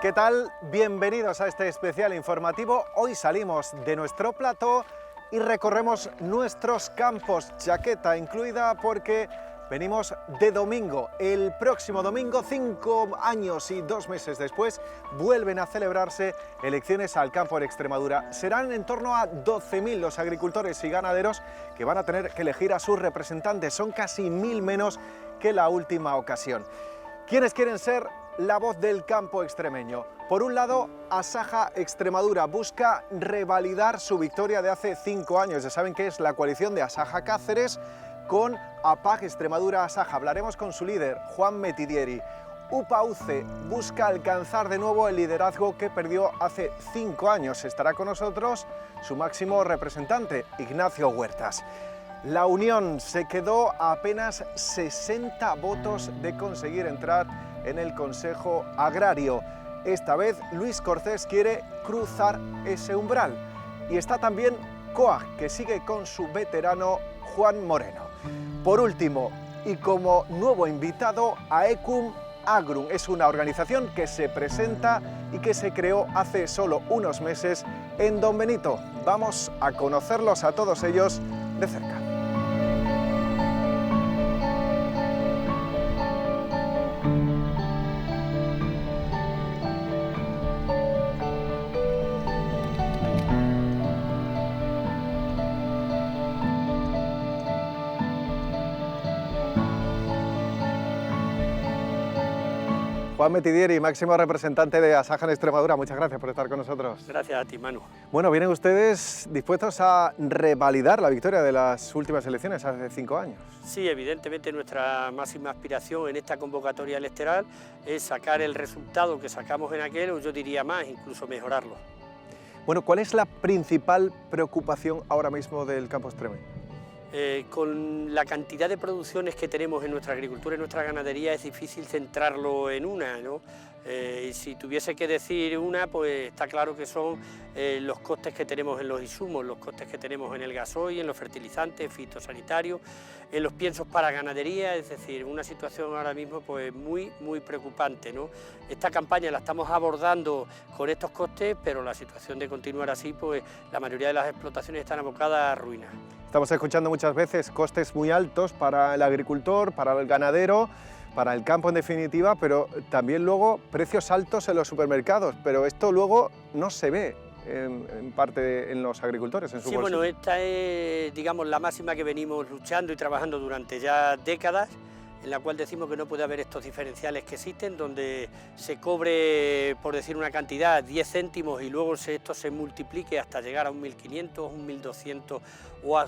¿Qué tal? Bienvenidos a este especial informativo. Hoy salimos de nuestro plató y recorremos nuestros campos, chaqueta incluida, porque venimos de domingo. El próximo domingo, 5 años y 2 meses después, vuelven a celebrarse elecciones al campo en Extremadura. Serán en torno a 12.000 los agricultores y ganaderos que van a tener que elegir a sus representantes. Son casi 1.000 menos que la última ocasión. ¿Quiénes quieren ser la voz del campo extremeño? Por un lado, Asaja Extremadura busca revalidar su victoria de hace 5 años. Ya saben que es la coalición de Asaja Cáceres con APAG Extremadura Asaja. Hablaremos con su líder, Juan Metidieri. UPA-UCE busca alcanzar de nuevo el liderazgo que perdió hace 5 años. Estará con nosotros su máximo representante, Ignacio Huertas. La Unión se quedó a apenas 60 votos de conseguir entrar en el Consejo Agrario. Esta vez Luis Cortés quiere cruzar ese umbral. Y está también COAG, que sigue con su veterano Juan Moreno. Por último, y como nuevo invitado, Aecum Agrum. Es una organización que se presenta y que se creó hace solo unos meses en Don Benito. Vamos a conocerlos a todos ellos de cerca. Juan Metidieri, máximo representante de Asaja en Extremadura, muchas gracias por estar con nosotros. Gracias a ti, Manu. Bueno, vienen ustedes dispuestos a revalidar la victoria de las últimas elecciones hace 5 años. Sí, evidentemente nuestra máxima aspiración en esta convocatoria electoral es sacar el resultado que sacamos en aquel, o yo diría más, incluso mejorarlo. Bueno, ¿cuál es la principal preocupación ahora mismo del campo extremeño? Con la cantidad de producciones que tenemos en nuestra agricultura y nuestra ganadería es difícil centrarlo en una, ¿no? Y si tuviese que decir una, pues está claro que son los costes que tenemos en los insumos, los costes que tenemos en el gasoil, en los fertilizantes, fitosanitarios, en los piensos para ganadería, es decir, una situación ahora mismo pues muy preocupante, ¿no? Esta campaña la estamos abordando con estos costes, pero la situación de continuar así, pues la mayoría de las explotaciones están abocadas a ruina. Estamos escuchando muchas veces costes muy altos para el agricultor, para el ganadero, para el campo en definitiva, pero también luego precios altos en los supermercados, pero esto luego no se ve en parte en los agricultores, en su bolsillo. Bueno, esta es, digamos, la máxima que venimos luchando y trabajando durante ya décadas, en la cual decimos que no puede haber estos diferenciales que existen, donde se cobre, por decir una cantidad, 10 céntimos y luego esto se multiplique hasta llegar a un 1.500, un 1.200 o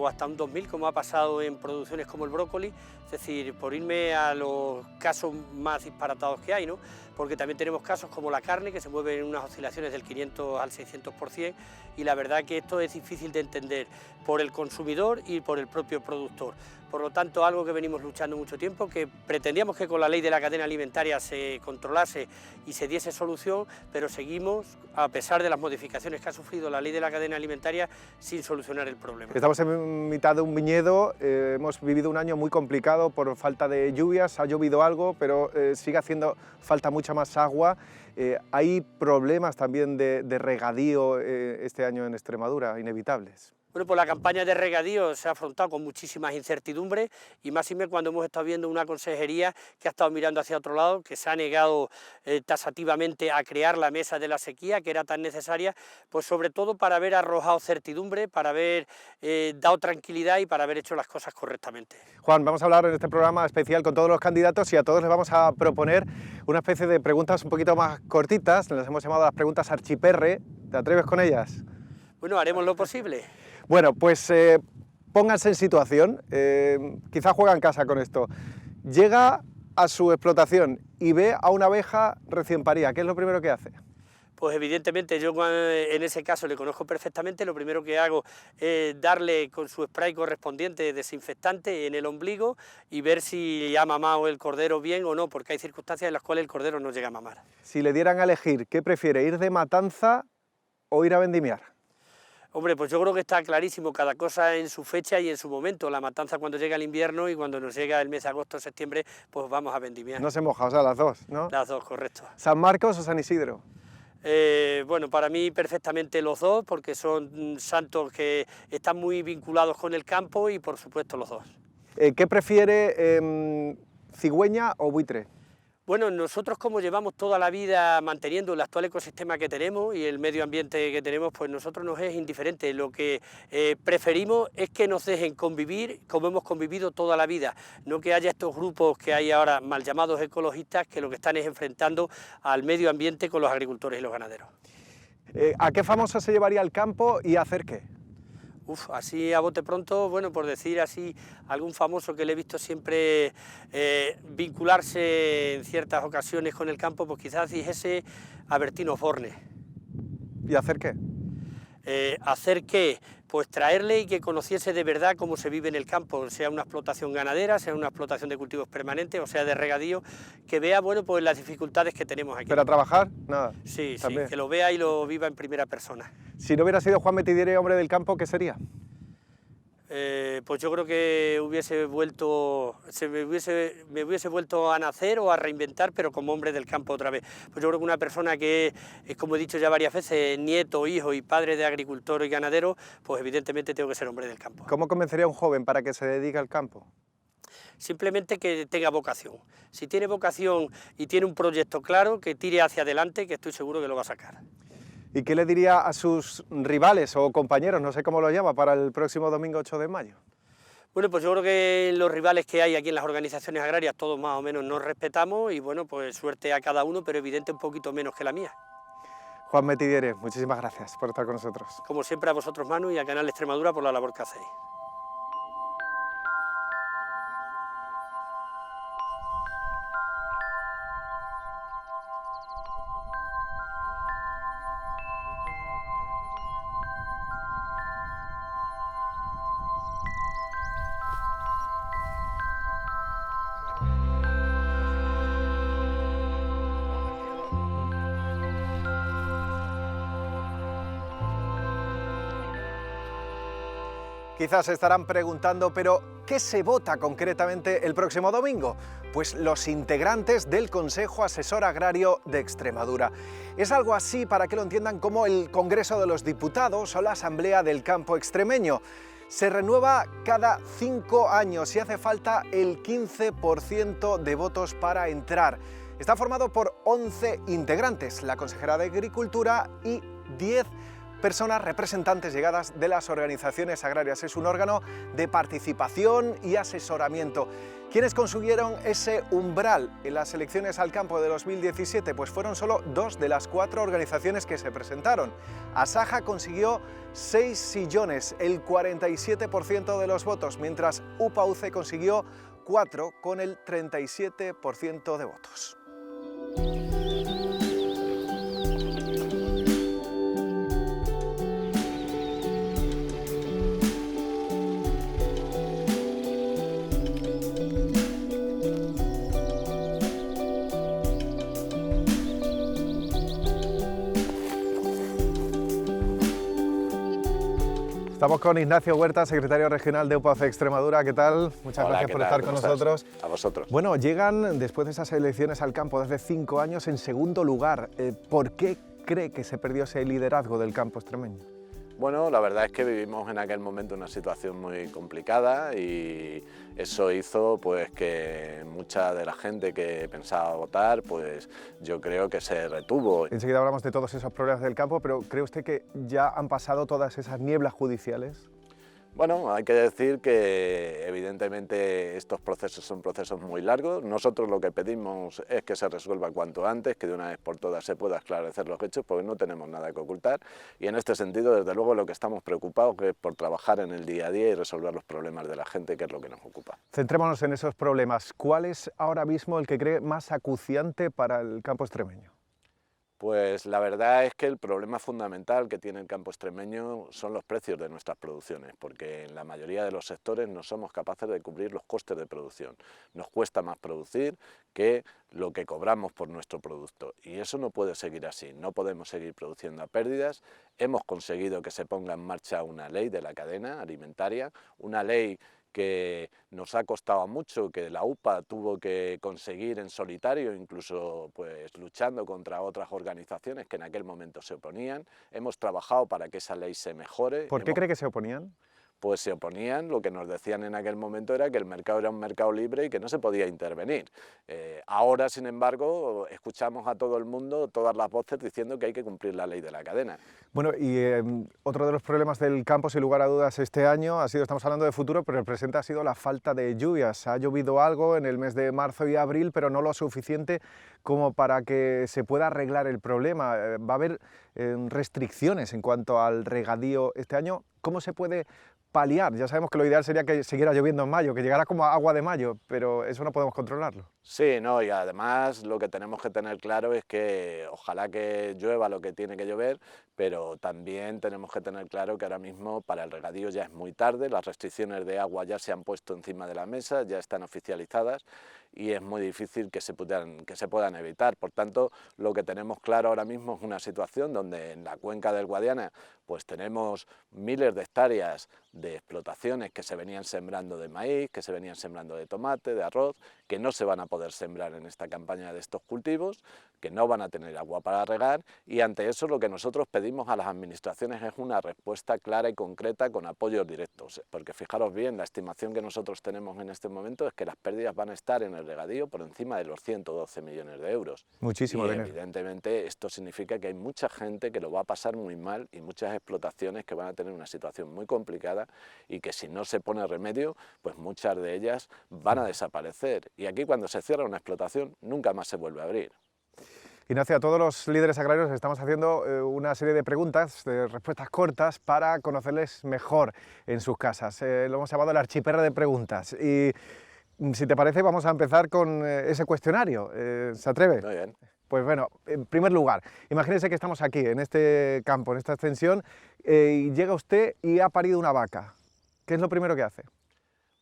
hasta un 2.000, como ha pasado en producciones como el brócoli. Es decir, por irme a los casos más disparatados que hay, ¿no? Porque también tenemos casos como la carne, que se mueve en unas oscilaciones del 500 al 600%, y la verdad que esto es difícil de entender por el consumidor y por el propio productor. Por lo tanto, algo que venimos luchando mucho tiempo, que pretendíamos que con la ley de la cadena alimentaria se controlase y se diese solución, pero seguimos, a pesar de las modificaciones que ha sufrido la ley de la cadena alimentaria, sin solucionar el problema. Estamos en mitad de un viñedo, hemos vivido un año muy complicado por falta de lluvias, ha llovido algo, pero sigue haciendo falta mucha más agua. Hay problemas también de regadío este año en Extremadura, inevitables. Bueno, pues la campaña de regadío se ha afrontado con muchísimas incertidumbres y máxime cuando hemos estado viendo una consejería que ha estado mirando hacia otro lado, que se ha negado tasativamente a crear la mesa de la sequía que era tan necesaria, pues sobre todo para haber arrojado certidumbre, para haber dado tranquilidad y para haber hecho las cosas correctamente. Juan, vamos a hablar en este programa especial con todos los candidatos y a todos les vamos a proponer una especie de preguntas un poquito más cortitas, las hemos llamado las preguntas archiperre. ¿Te atreves con ellas? Bueno, haremos lo posible. Bueno, pues pónganse en situación, quizá juega en casa con esto. Llega a su explotación y ve a una abeja recién parida, ¿qué es lo primero que hace? Pues evidentemente yo en ese caso le conozco perfectamente, lo primero que hago es darle con su spray correspondiente desinfectante en el ombligo y ver si ha mamado el cordero bien o no, porque hay circunstancias en las cuales el cordero no llega a mamar. Si le dieran a elegir, ¿qué prefiere, ir de matanza o ir a vendimiar? Hombre, pues yo creo que está clarísimo, cada cosa en su fecha y en su momento. La matanza cuando llega el invierno y cuando nos llega el mes de agosto o septiembre, pues vamos a vendimiar. No se moja, o sea, las dos, ¿no? Las dos, correcto. ¿San Marcos o San Isidro? Bueno, para mí perfectamente los dos, porque son santos que están muy vinculados con el campo y por supuesto los dos. ¿Qué prefiere, cigüeña o buitre? Bueno, nosotros como llevamos toda la vida manteniendo el actual ecosistema que tenemos y el medio ambiente que tenemos, pues nosotros nos es indiferente. Lo que preferimos es que nos dejen convivir como hemos convivido toda la vida, no que haya estos grupos que hay ahora mal llamados ecologistas que lo que están es enfrentando al medio ambiente con los agricultores y los ganaderos. ¿A qué famoso se llevaría al campo y a hacer qué? Así a bote pronto, bueno, por decir así, algún famoso que le he visto siempre vincularse en ciertas ocasiones con el campo, pues quizás dijese a Bertino Osborne. ¿Y hacer qué? ¿Hacer qué? Pues traerle y que conociese de verdad cómo se vive en el campo, sea una explotación ganadera, sea una explotación de cultivos permanentes, o sea de regadío, que vea, bueno, pues las dificultades que tenemos aquí. ¿Pero a trabajar? Nada. Sí, también. Sí, que lo vea y lo viva en primera persona. Si no hubiera sido Juan Metidiere hombre del campo, ¿qué sería? Pues yo creo que me hubiese vuelto a nacer o a reinventar, pero como hombre del campo otra vez. Pues yo creo que una persona que es, como he dicho ya varias veces, nieto, hijo y padre de agricultor y ganadero, pues evidentemente tengo que ser hombre del campo. ¿Cómo convencería a un joven para que se dedique al campo? Simplemente que tenga vocación. Si tiene vocación y tiene un proyecto claro, que tire hacia adelante, que estoy seguro que lo va a sacar. ¿Y qué le diría a sus rivales o compañeros, no sé cómo lo llama, para el próximo domingo 8 de mayo? Bueno, pues yo creo que los rivales que hay aquí en las organizaciones agrarias todos más o menos nos respetamos y bueno, pues suerte a cada uno, pero evidente un poquito menos que la mía. Juan Metidiere, muchísimas gracias por estar con nosotros. Como siempre a vosotros, Manu, y a Canal Extremadura por la labor que hacéis. Quizás se estarán preguntando, pero ¿qué se vota concretamente el próximo domingo? Pues los integrantes del Consejo Asesor Agrario de Extremadura. Es algo así, para que lo entiendan, como el Congreso de los Diputados o la Asamblea del Campo Extremeño. Se renueva cada 5 años y hace falta el 15% de votos para entrar. Está formado por 11 integrantes, la consejera de Agricultura y 10 personas representantes llegadas de las organizaciones agrarias. Es un órgano de participación y asesoramiento. ¿Quiénes consiguieron ese umbral en las elecciones al campo de 2017? Pues fueron solo 2 de las 4 organizaciones que se presentaron. Asaja consiguió 6 sillones, el 47% de los votos, mientras UPA-UCE consiguió 4 con el 37% de votos. Estamos con Ignacio Huerta, secretario regional de UPA-UCE Extremadura. ¿Qué tal? Muchas gracias por estar con nosotros. A vosotros. Bueno, llegan después de esas elecciones al campo desde 5 años en segundo lugar. ¿Por qué cree que se perdió ese liderazgo del campo extremeño? Bueno, la verdad es que vivimos en aquel momento una situación muy complicada y eso hizo pues que mucha de la gente que pensaba votar, pues yo creo que se retuvo. Enseguida hablamos de todos esos problemas del campo, pero ¿cree usted que ya han pasado todas esas nieblas judiciales? Bueno, hay que decir que evidentemente estos procesos son procesos muy largos. Nosotros lo que pedimos es que se resuelva cuanto antes, que de una vez por todas se pueda esclarecer los hechos, porque no tenemos nada que ocultar. Y en este sentido, desde luego, lo que estamos preocupados es por trabajar en el día a día y resolver los problemas de la gente, que es lo que nos ocupa. Centrémonos en esos problemas. ¿Cuál es ahora mismo el que cree más acuciante para el campo extremeño? Pues la verdad es que el problema fundamental que tiene el campo extremeño son los precios de nuestras producciones, porque en la mayoría de los sectores no somos capaces de cubrir los costes de producción. Nos cuesta más producir que lo que cobramos por nuestro producto, y eso no puede seguir así, no podemos seguir produciendo a pérdidas. Hemos conseguido que se ponga en marcha una ley de la cadena alimentaria, una ley que nos ha costado mucho, que la UPA tuvo que conseguir en solitario, incluso pues luchando contra otras organizaciones que en aquel momento se oponían. Hemos trabajado para que esa ley se mejore. ¿Por qué cree que se oponían? Pues se oponían, lo que nos decían en aquel momento era que el mercado era un mercado libre y que no se podía intervenir. Ahora, sin embargo, escuchamos a todo el mundo, todas las voces diciendo que hay que cumplir la ley de la cadena. Bueno, y otro de los problemas del campo, sin lugar a dudas, este año ha sido, estamos hablando de futuro, pero el presente ha sido la falta de lluvias. Ha llovido algo en el mes de marzo y abril, pero no lo suficiente como para que se pueda arreglar el problema. Va a haber restricciones en cuanto al regadío este año. ¿Cómo se puede paliar? Ya sabemos que lo ideal sería que siguiera lloviendo en mayo, que llegara como agua de mayo, pero eso no podemos controlarlo. Sí, no, y además lo que tenemos que tener claro es que ojalá que llueva lo que tiene que llover, pero también tenemos que tener claro que ahora mismo para el regadío ya es muy tarde, las restricciones de agua ya se han puesto encima de la mesa, ya están oficializadas y es muy difícil que se puedan evitar. Por tanto, lo que tenemos claro ahora mismo es una situación donde en la cuenca del Guadiana pues tenemos miles de hectáreas de explotaciones que se venían sembrando de maíz, que se venían sembrando de tomate, de arroz, que no se van a poder sembrar en esta campaña de estos cultivos, que no van a tener agua para regar, y ante eso lo que nosotros pedimos a las administraciones es una respuesta clara y concreta con apoyos directos, porque fijaros bien, la estimación que nosotros tenemos en este momento es que las pérdidas van a estar en el regadío por encima de los 112 millones de euros. Muchísimo dinero. Evidentemente esto significa que hay mucha gente que lo va a pasar muy mal y muchas explotaciones que van a tener una situación muy complicada y que si no se pone remedio, pues muchas de ellas van a desaparecer. Y aquí cuando se cierra una explotación nunca más se vuelve a abrir. Ignacio, a todos los líderes agrarios estamos haciendo una serie de preguntas, de respuestas cortas para conocerles mejor en sus casas. Lo hemos llamado el archiperro de preguntas y si te parece vamos a empezar con ese cuestionario. ¿Se atreve? Muy bien. Pues bueno, en primer lugar, imagínense que estamos aquí, en este campo, en esta extensión, y llega usted y ha parido una vaca. ¿Qué es lo primero que hace?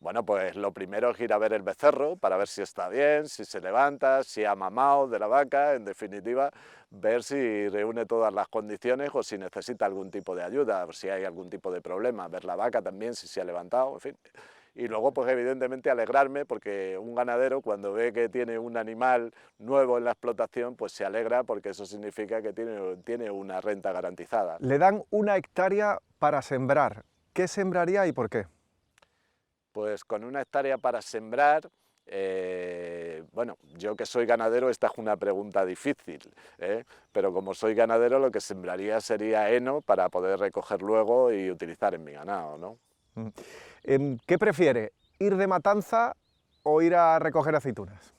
Bueno, pues lo primero es ir a ver el becerro para ver si está bien, si se levanta, si ha mamado de la vaca, en definitiva, ver si reúne todas las condiciones o si necesita algún tipo de ayuda, o si hay algún tipo de problema, ver la vaca también, si se ha levantado, en fin. Y luego, pues evidentemente alegrarme, porque un ganadero cuando ve que tiene un animal nuevo en la explotación, pues se alegra porque eso significa que tiene una renta garantizada. Le dan 1 hectárea para sembrar. ¿Qué sembraría y por qué? Pues con 1 hectárea para sembrar, bueno, yo que soy ganadero, esta es una pregunta difícil, pero como soy ganadero lo que sembraría sería heno para poder recoger luego y utilizar en mi ganado, ¿no? ¿Qué prefiere, ir de matanza o ir a recoger aceitunas?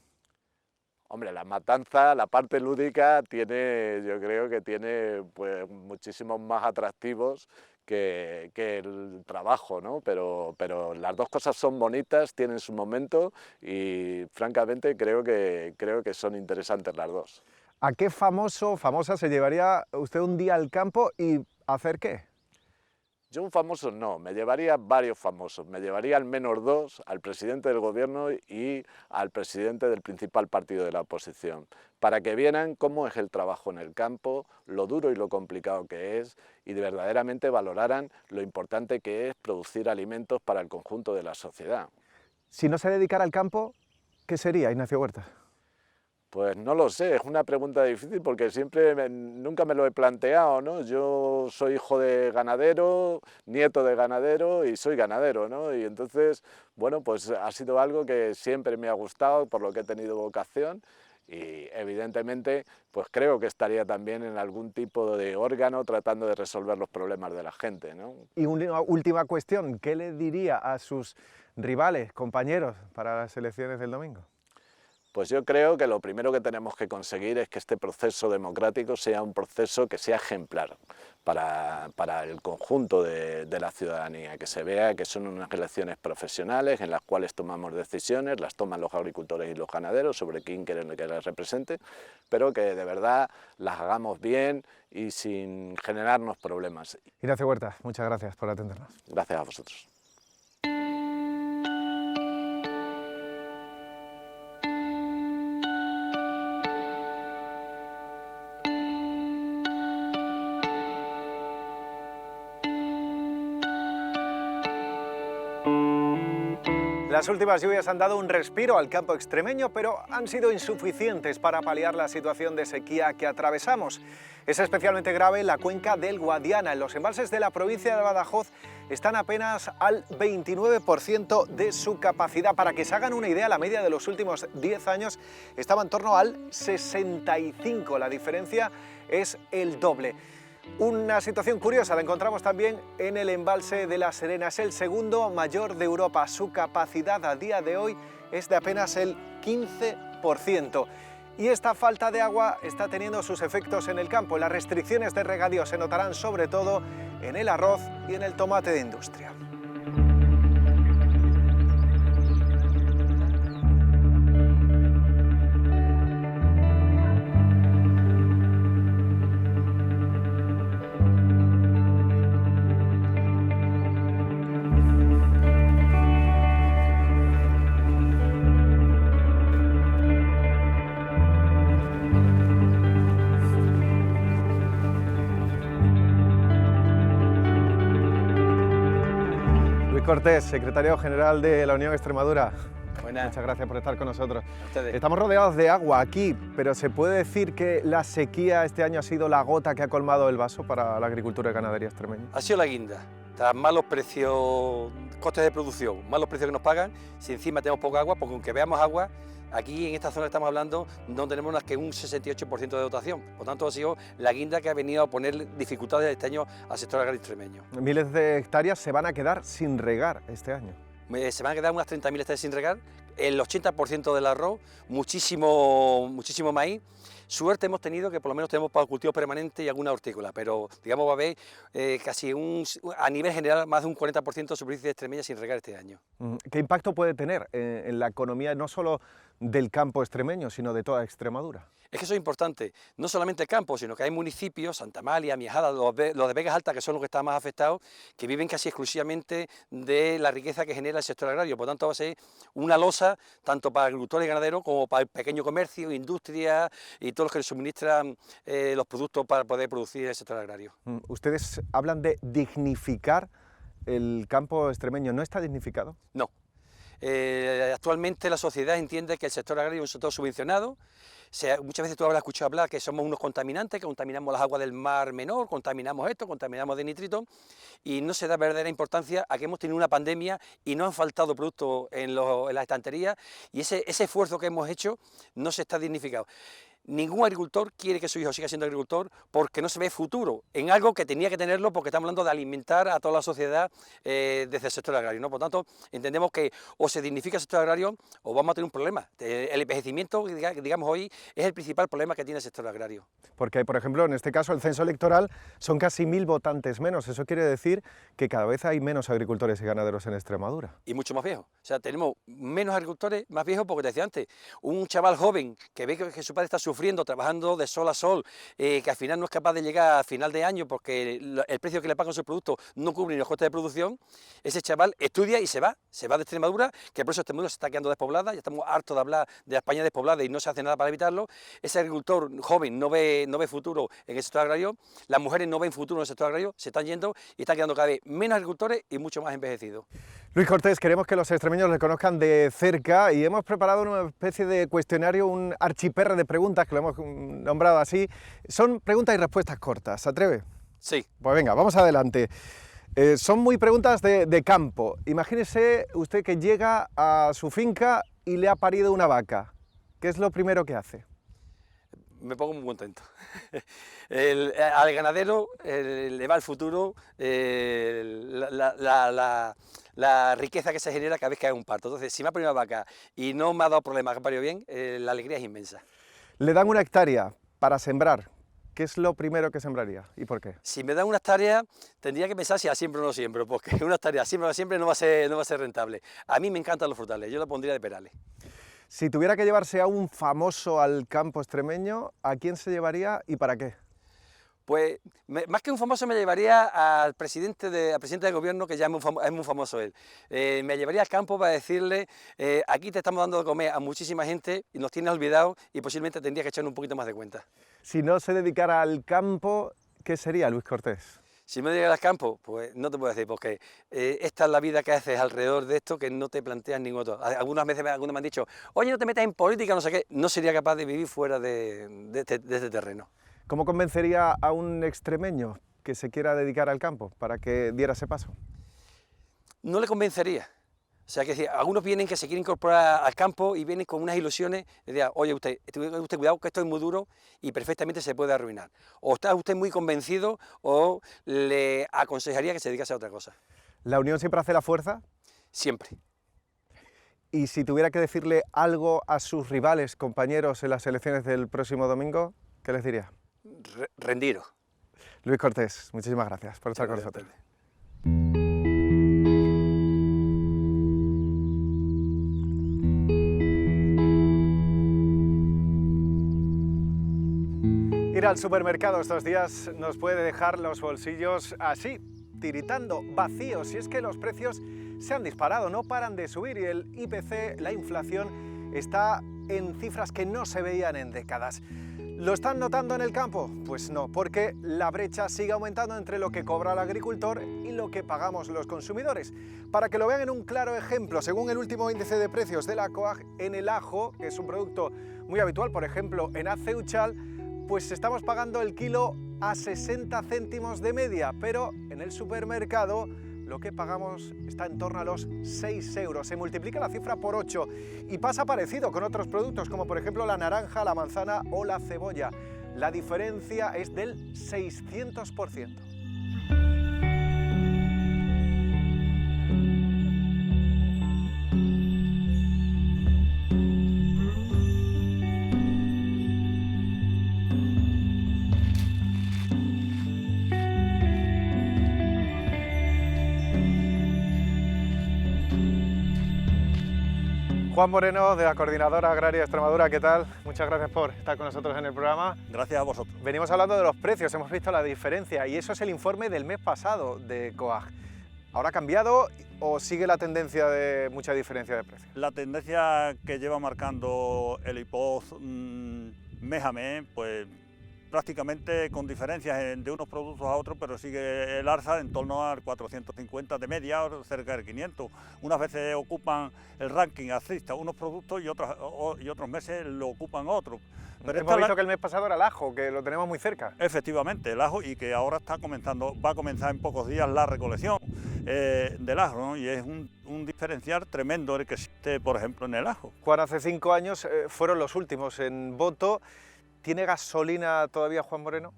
Hombre, la matanza, la parte lúdica, yo creo que tiene pues, muchísimos más atractivos que el trabajo, ¿no? Pero las dos cosas son bonitas, tienen su momento y francamente creo que son interesantes las dos. ¿A qué famoso o famosa se llevaría usted un día al campo y a hacer qué? Yo un famoso no, me llevaría varios famosos, me llevaría al menos 2, al presidente del gobierno y al presidente del principal partido de la oposición, para que vieran cómo es el trabajo en el campo, lo duro y lo complicado que es, y verdaderamente valoraran lo importante que es producir alimentos para el conjunto de la sociedad. Si no se dedicara al campo, ¿qué sería, Ignacio Huertas? Pues no lo sé, es una pregunta difícil porque nunca me lo he planteado, ¿no? Yo soy hijo de ganadero, nieto de ganadero y soy ganadero, ¿no? Y entonces, bueno, pues ha sido algo que siempre me ha gustado, por lo que he tenido vocación y evidentemente pues creo que estaría también en algún tipo de órgano tratando de resolver los problemas de la gente, ¿no? Y una última cuestión, ¿qué le diría a sus rivales, compañeros, para las elecciones del domingo? Pues yo creo que lo primero que tenemos que conseguir es que este proceso democrático sea un proceso que sea ejemplar para el conjunto de la ciudadanía, que se vea que son unas elecciones profesionales en las cuales tomamos decisiones, las toman los agricultores y los ganaderos sobre quién quieren que les represente, pero que de verdad las hagamos bien y sin generarnos problemas. Ignacio Huerta, muchas gracias por atendernos. Gracias a vosotros. Las últimas lluvias han dado un respiro al campo extremeño, pero han sido insuficientes para paliar la situación de sequía que atravesamos. Es especialmente grave en la cuenca del Guadiana. En los embalses de la provincia de Badajoz están apenas al 29% de su capacidad. Para que se hagan una idea, la media de los últimos 10 años estaba en torno al 65%. La diferencia es el doble. Una situación curiosa la encontramos también en el embalse de La Serena. Es el segundo mayor de Europa. Su capacidad a día de hoy es de apenas el 15%. Y esta falta de agua está teniendo sus efectos en el campo. Las restricciones de regadío se notarán sobre todo en el arroz y en el tomate de industria. Cortés, secretario general de la Unión Extremadura. Buenas. Muchas gracias por estar con nosotros. Ustedes. Estamos rodeados de agua aquí, pero ¿se puede decir que la sequía este año ha sido la gota que ha colmado el vaso para la agricultura y ganadería extremeña? Ha sido la guinda. Tras malos precios, costes de producción, malos precios que nos pagan, si encima tenemos poca agua, porque aunque veamos agua, aquí en esta zona que estamos hablando no tenemos más que un 68% de dotación. Por tanto, ha sido la guinda que ha venido a poner dificultades este año al sector agrario extremeño. Miles de hectáreas se van a quedar sin regar este año. Se van a quedar unas 30.000 hectáreas sin regar, el 80% del arroz, muchísimo maíz. Suerte hemos tenido que por lo menos tenemos para cultivo permanente y alguna hortícola, pero digamos va a haber casi a nivel general más de un 40% de superficie extremeña sin regar este año. ¿Qué impacto puede tener en la economía no solo del campo extremeño, sino de toda Extremadura? Es que eso es importante, no solamente el campo, sino que hay municipios, Santa Amalia, Miajada, los de Vegas Altas, que son los que están más afectados, que viven casi exclusivamente de la riqueza que genera el sector agrario. Por tanto, va a ser una losa tanto para agricultores y ganaderos como para el pequeño comercio, industria y todos los que les suministran los productos para poder producir el sector agrario. Ustedes hablan de dignificar el campo extremeño. ¿No está dignificado? No. Actualmente la sociedad entiende que el sector agrario es un sector subvencionado. Muchas veces tú habrás escuchado hablar que somos unos contaminantes, que contaminamos las aguas del mar menor, contaminamos esto, contaminamos de nitrito, y no se da verdadera importancia a que hemos tenido una pandemia y no han faltado productos en las estanterías, y ese esfuerzo que hemos hecho no se está dignificado. Ningún agricultor quiere que su hijo siga siendo agricultor porque no se ve futuro en algo que tenía que tenerlo, porque estamos hablando de alimentar a toda la sociedad desde el sector agrario, ¿no? Por tanto, entendemos que o se dignifica el sector agrario o vamos a tener un problema. El envejecimiento, digamos hoy, es el principal problema que tiene el sector agrario. Porque, por ejemplo, en este caso el censo electoral son casi 1000 votantes menos. Eso quiere decir que cada vez hay menos agricultores y ganaderos en Extremadura. Y mucho más viejos. O sea, tenemos menos agricultores más viejos porque te decía antes, un chaval joven que ve que su padre está sufriendo, trabajando de sol a sol, que al final no es capaz de llegar a final de año porque el precio que le pagan sus productos no cubre ni los costes de producción, ese chaval estudia y se va de Extremadura, que por eso Extremadura se está quedando despoblada, ya estamos hartos de hablar de la España despoblada y no se hace nada para evitarlo. Ese agricultor joven no ve futuro en el sector agrario, las mujeres no ven futuro en el sector agrario, se están yendo y están quedando cada vez menos agricultores y mucho más envejecidos. Luis Cortés, queremos que los extremeños le conozcan de cerca y hemos preparado una especie de cuestionario, un archiperre de preguntas, que lo hemos nombrado así. Son preguntas y respuestas cortas, ¿se atreve? Sí. Pues venga, vamos adelante. Son muy preguntas de campo. Imagínese usted que llega a su finca y le ha parido una vaca. ¿Qué es lo primero que hace? Me pongo muy contento. Al ganadero le va el futuro, la la riqueza que se genera cada vez que hay un parto. Entonces, si me ha parido una vaca y no me ha dado problemas, que ha parido bien, la alegría es inmensa. Le dan 1 hectárea para sembrar. ¿Qué es lo primero que sembraría y por qué? Si me dan una hectárea, tendría que pensar si la siembro o no siembro, porque una hectárea siempre no va a ser rentable. A mí me encantan los frutales, yo la pondría de perales. Si tuviera que llevarse a un famoso al campo extremeño, ¿a quién se llevaría y para qué? Pues más que un famoso me llevaría al presidente de gobierno, que ya es muy famoso él. Me llevaría al campo para decirle, aquí te estamos dando de comer a muchísima gente y nos tienes olvidado y posiblemente tendrías que echar un poquito más de cuenta. Si no se dedicara al campo, ¿qué sería Luis Cortés? Si me dedicara al campo, pues no te puedo decir, porque esta es la vida que haces alrededor de esto que no te planteas ningún otro. Algunas veces me han dicho, oye, no te metas en política, no sé qué. No sería capaz de vivir fuera de este terreno. ¿Cómo convencería a un extremeño que se quiera dedicar al campo para que diera ese paso? No le convencería. O sea, que algunos vienen que se quieren incorporar al campo y vienen con unas ilusiones y digan, oye, usted cuidado que esto es muy duro y perfectamente se puede arruinar. O está usted muy convencido o le aconsejaría que se dedicase a otra cosa. ¿La unión siempre hace la fuerza? Siempre. Y si tuviera que decirle algo a sus rivales, compañeros en las elecciones del próximo domingo, ¿qué les diría? Rendiros. Luis Cortés, muchísimas gracias por estar con nosotros. Ir al supermercado estos días nos puede dejar los bolsillos así, tiritando, vacíos, y es que los precios se han disparado, no paran de subir y el IPC, la inflación, está en cifras que no se veían en décadas. ¿Lo están notando en el campo? Pues no, porque la brecha sigue aumentando entre lo que cobra el agricultor y lo que pagamos los consumidores. Para que lo vean en un claro ejemplo, según el último índice de precios de la COAG, en el ajo, que es un producto muy habitual, por ejemplo, en Aceuchal, pues estamos pagando el kilo a 60 céntimos de media, pero en el supermercado lo que pagamos está en torno a los 6 euros. Se multiplica la cifra por 8 y pasa parecido con otros productos como por ejemplo la naranja, la manzana o la cebolla. La diferencia es del 600%. Juan Moreno, de la Coordinadora Agraria de Extremadura, ¿qué tal? Muchas gracias por estar con nosotros en el programa. Gracias a vosotros. Venimos hablando de los precios, hemos visto la diferencia y eso es el informe del mes pasado de COAG. ¿Ahora ha cambiado o sigue la tendencia de mucha diferencia de precios? La tendencia que lleva marcando el IPOZ mes a mes, pues prácticamente con diferencias de unos productos a otros, pero sigue el alza en torno al 450 de media o cerca del 500. Unas veces ocupan el ranking alcista unos productos y otros meses lo ocupan otros. Pero hemos visto que el mes pasado era el ajo, que lo tenemos muy cerca. Efectivamente, el ajo, y que ahora va a comenzar en pocos días la recolección del ajo, ¿no? Y es un diferencial tremendo el que existe, por ejemplo, en el ajo. Juan, hace 5 años fueron los últimos en voto. ¿Tiene gasolina todavía Juan Moreno?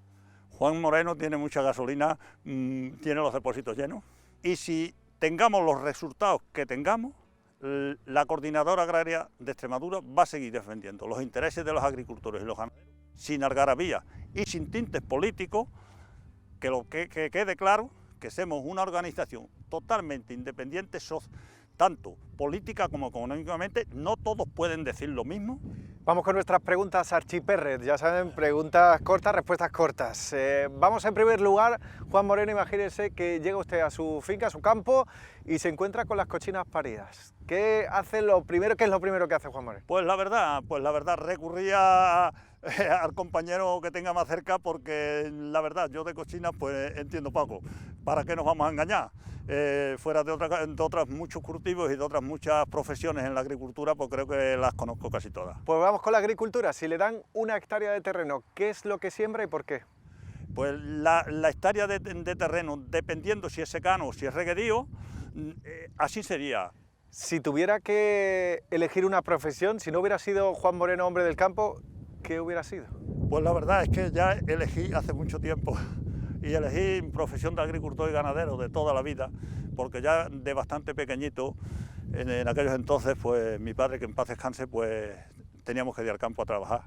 Juan Moreno tiene mucha gasolina, tiene los depósitos llenos. Y si tengamos los resultados que tengamos, la Coordinadora Agraria de Extremadura va a seguir defendiendo los intereses de los agricultores y los ganaderos, sin algarabía y sin tintes políticos, que quede claro que somos una organización totalmente independiente, tanto política como económicamente. No todos pueden decir lo mismo. Vamos con nuestras preguntas archiperres, ya saben, preguntas cortas, respuestas cortas. Vamos en primer lugar, Juan Moreno, imagínese que llega usted a su finca, a su campo y se encuentra con las cochinas paridas. ¿Qué es lo primero que hace Juan Moreno? Pues la verdad, recurría al compañero que tenga más cerca, porque la verdad, yo de cochinas pues entiendo poco. ¿Para qué nos vamos a engañar? Fuera de otras muchos cultivos y de otras muchas profesiones en la agricultura, pues creo que las conozco casi todas. Pues vamos con la agricultura. Si le dan 1 hectárea de terreno, ¿qué es lo que siembra y por qué? Pues la hectárea de terreno, dependiendo si es secano o si es reguerío, así sería. Si tuviera que elegir una profesión, si no hubiera sido Juan Moreno hombre del campo, ¿qué hubiera sido? Pues la verdad es que ya elegí hace mucho tiempo y elegí profesión de agricultor y ganadero de toda la vida, porque ya de bastante pequeñito, en aquellos entonces, pues mi padre, que en paz descanse, pues teníamos que ir al campo a trabajar.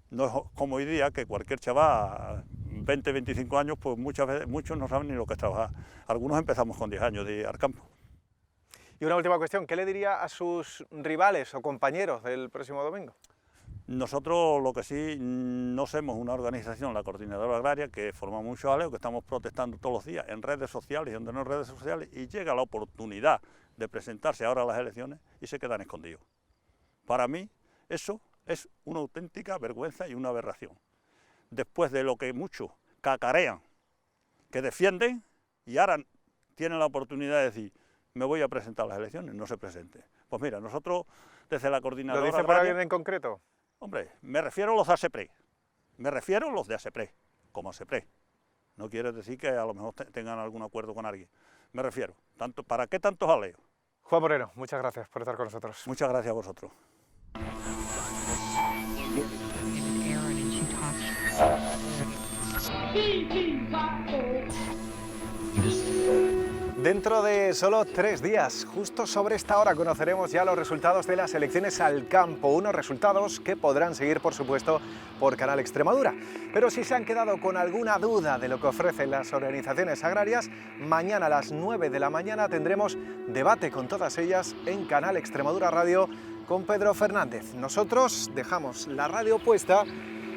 No es como hoy día, que cualquier chaval, 20, 25 años, pues muchas veces, muchos no saben ni lo que es trabajar. Algunos empezamos con 10 años de ir al campo. Y una última cuestión, ¿qué le diría a sus rivales o compañeros del próximo domingo? Nosotros lo que sí no somos una organización, la Coordinadora Agraria, que formamos muchos aleos, que estamos protestando todos los días en redes sociales y donde no en redes sociales, y llega la oportunidad de presentarse ahora a las elecciones y se quedan escondidos. Para mí eso es una auténtica vergüenza y una aberración. Después de lo que muchos cacarean, que defienden, y ahora tienen la oportunidad de decir, me voy a presentar a las elecciones, no se presente. Pues mira, nosotros desde la Coordinadora ¿Lo dice Agraria, por alguien en concreto? Hombre, me refiero a los de ASEPRE, como ASEPRE. No quiere decir que a lo mejor tengan algún acuerdo con alguien. Me refiero, ¿para qué tantos aleos? Juan Moreno, muchas gracias por estar con nosotros. Muchas gracias a vosotros. Dentro de solo 3 días, justo sobre esta hora, conoceremos ya los resultados de las elecciones al campo, unos resultados que podrán seguir, por supuesto, por Canal Extremadura. Pero si se han quedado con alguna duda de lo que ofrecen las organizaciones agrarias, mañana a las 9 de la mañana tendremos debate con todas ellas en Canal Extremadura Radio con Pedro Fernández. Nosotros dejamos la radio puesta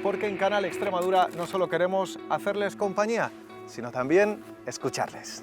porque en Canal Extremadura no solo queremos hacerles compañía, sino también escucharles.